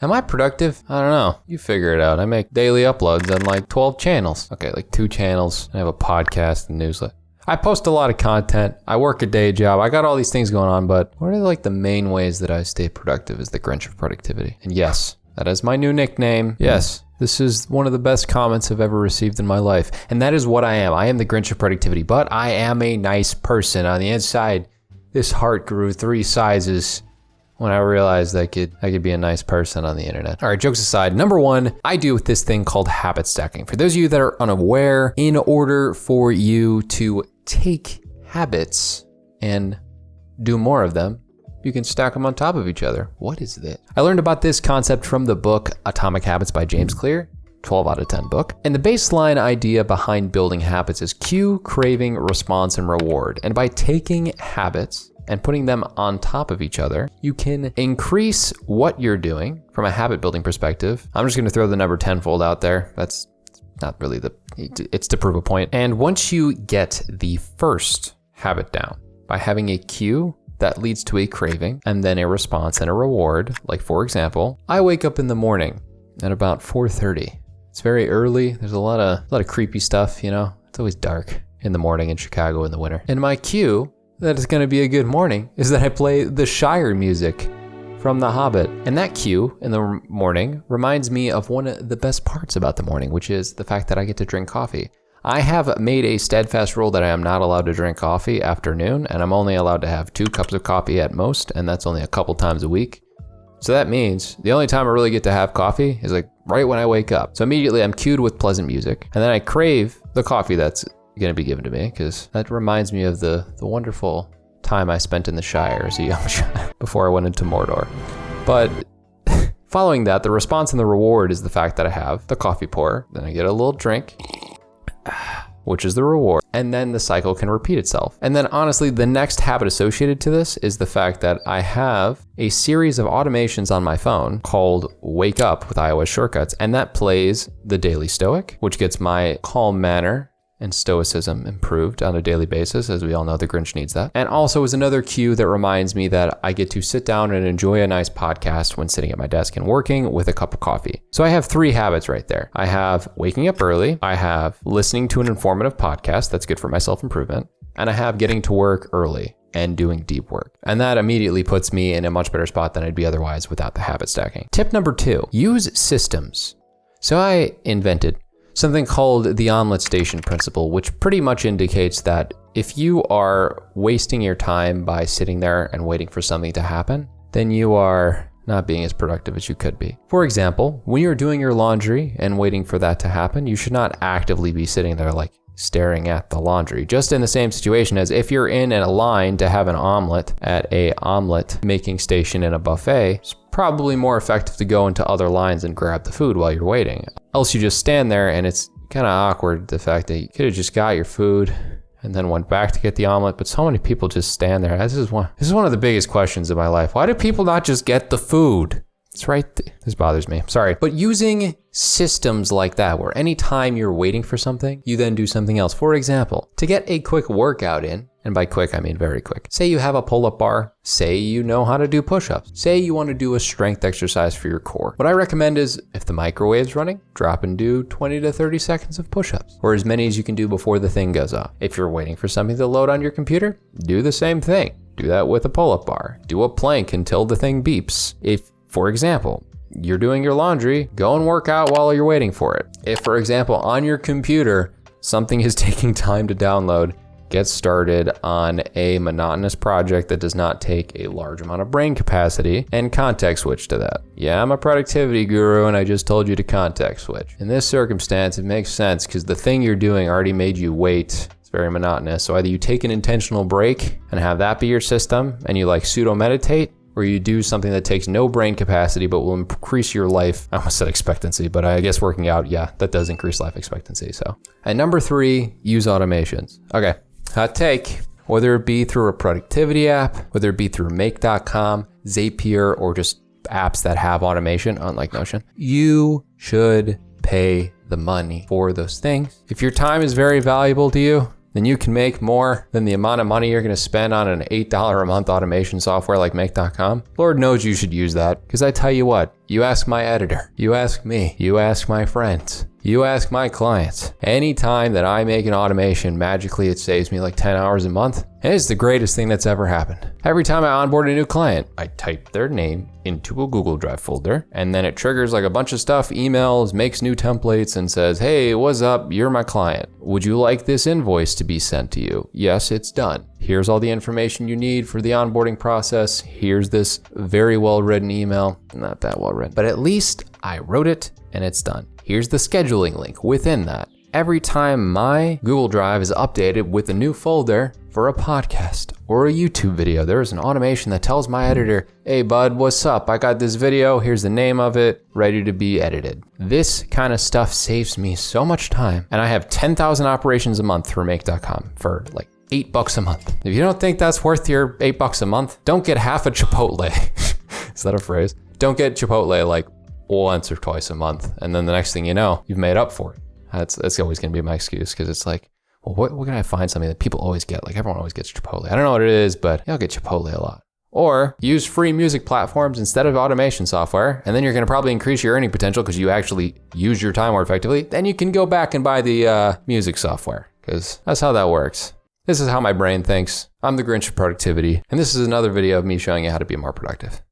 Am I productive? I don't know. You figure it out. I make daily uploads on like 12 channels. Okay, like 2 channels. I have a podcast and newsletter. I post a lot of content. I work a day job. I got all these things going on, but what are like the main ways that I stay productive is the Grinch of Productivity. And yes, that is my new nickname. Yes, this is one of the best comments I've ever received in my life. And that is what I am. I am the Grinch of Productivity, but I am a nice person. On the inside, this heart grew 3 sizes when I realized I could be a nice person on the internet. All right, jokes aside, number 1, I do with this thing called habit stacking. For those of you that are unaware, in order for you to take habits and do more of them, you can stack them on top of each other. What is this? I learned about this concept from the book Atomic Habits by James Clear, 12 out of 10 book. And the baseline idea behind building habits is cue, craving, response, and reward. And by taking habits and putting them on top of each other, you can increase what you're doing from a habit building perspective. I'm just gonna throw the number tenfold out there. That's not really it's to prove a point. And once you get the first habit down by having a cue that leads to a craving and then a response and a reward, like for example, I wake up in the morning at about 4:30. It's very early. There's a lot of creepy stuff, you know? It's always dark in the morning in Chicago in the winter. And my cue that it's gonna be a good morning is that I play the Shire music from The Hobbit. And that cue in the morning reminds me of one of the best parts about the morning, which is the fact that I get to drink coffee. I have made a steadfast rule that I am not allowed to drink coffee after noon, and I'm only allowed to have 2 cups of coffee at most, and that's only a couple times a week. So that means the only time I really get to have coffee is like right when I wake up. So immediately I'm cued with pleasant music, and then I crave the coffee that's gonna be given to me, because that reminds me of the wonderful time I spent in the Shire as a young child before I went into Mordor. But following that, the response and the reward is the fact that I have the coffee pour, then I get a little drink, which is the reward, and then the cycle can repeat itself. And then honestly, the next habit associated to this is the fact that I have a series of automations on my phone called Wake Up with iOS shortcuts, and that plays the Daily Stoic, which gets my calm manner and stoicism improved on a daily basis. As we all know, the Grinch needs that. And also is another cue that reminds me that I get to sit down and enjoy a nice podcast when sitting at my desk and working with a cup of coffee. So I have 3 habits right there. I have waking up early, I have listening to an informative podcast that's good for my self-improvement, and I have getting to work early and doing deep work. And that immediately puts me in a much better spot than I'd be otherwise without the habit stacking. Tip number 2, use systems. So I invented something called the omelet station principle, which pretty much indicates that if you are wasting your time by sitting there and waiting for something to happen, then you are not being as productive as you could be. For example, when you're doing your laundry and waiting for that to happen, you should not actively be sitting there like staring at the laundry. Just in the same situation as if you're in a line to have an omelet at a omelet making station in a buffet, it's probably more effective to go into other lines and grab the food while you're waiting. Else you just stand there and it's kind of awkward, the fact that you could have just got your food and then went back to get the omelet, but so many people just stand there. This is one of the biggest questions of my life. Why do people not just get the food? It's right this bothers me, sorry. But using systems like that, where anytime you're waiting for something, you then do something else. For example, to get a quick workout in, and by quick, I mean very quick. Say you have a pull-up bar, say you know how to do push-ups, say you want to do a strength exercise for your core. What I recommend is, if the microwave's running, drop and do 20 to 30 seconds of push-ups, or as many as you can do before the thing goes off. If you're waiting for something to load on your computer, do the same thing. Do that with a pull-up bar. Do a plank until the thing beeps. If, for example, you're doing your laundry, go and work out while you're waiting for it. If, for example, on your computer, something is taking time to download, get started on a monotonous project that does not take a large amount of brain capacity and context switch to that. Yeah, I'm a productivity guru and I just told you to context switch. In this circumstance, it makes sense because the thing you're doing already made you wait. It's very monotonous. So either you take an intentional break and have that be your system and you like pseudo meditate, or you do something that takes no brain capacity but will increase your life, I almost said expectancy, but I guess working out, yeah, that does increase life expectancy. So, and number 3, use automations. Okay, hot take. Whether it be through a productivity app, whether it be through make.com, Zapier, or just apps that have automation, unlike Notion, you should pay the money for those things. If your time is very valuable to you, then you can make more than the amount of money you're going to spend on an $8 a month automation software like Make.com, Lord knows you should use that. Because I tell you what, you ask my editor, you ask me, you ask my friends, you ask my clients. Anytime that I make an automation, magically it saves me like 10 hours a month. And it's the greatest thing that's ever happened. Every time I onboard a new client, I type their name into a Google Drive folder, and then it triggers like a bunch of stuff, emails, makes new templates, and says, hey, what's up? You're my client. Would you like this invoice to be sent to you? Yes, it's done. Here's all the information you need for the onboarding process. Here's this very well-written email. Not that well-written, but at least I wrote it and it's done. Here's the scheduling link within that. Every time my Google Drive is updated with a new folder for a podcast or a YouTube video, there is an automation that tells my editor, hey bud, what's up? I got this video, here's the name of it, ready to be edited. This kind of stuff saves me so much time. And I have 10,000 operations a month for Make.com for like $8 a month. If you don't think that's worth your $8 a month, don't get half a Chipotle. Is that a phrase? Don't get Chipotle like once or twice a month. And then the next thing you know, you've made up for it. That's always going to be my excuse, because it's like, well, what can I find something that people always get? Like everyone always gets Chipotle. I don't know what it is, but y'all get Chipotle a lot. Or use free music platforms instead of automation software, and then you're going to probably increase your earning potential because you actually use your time more effectively. Then you can go back and buy the music software, because that's how that works. This is how my brain thinks. I'm the Grinch of Productivity, and this is another video of me showing you how to be more productive.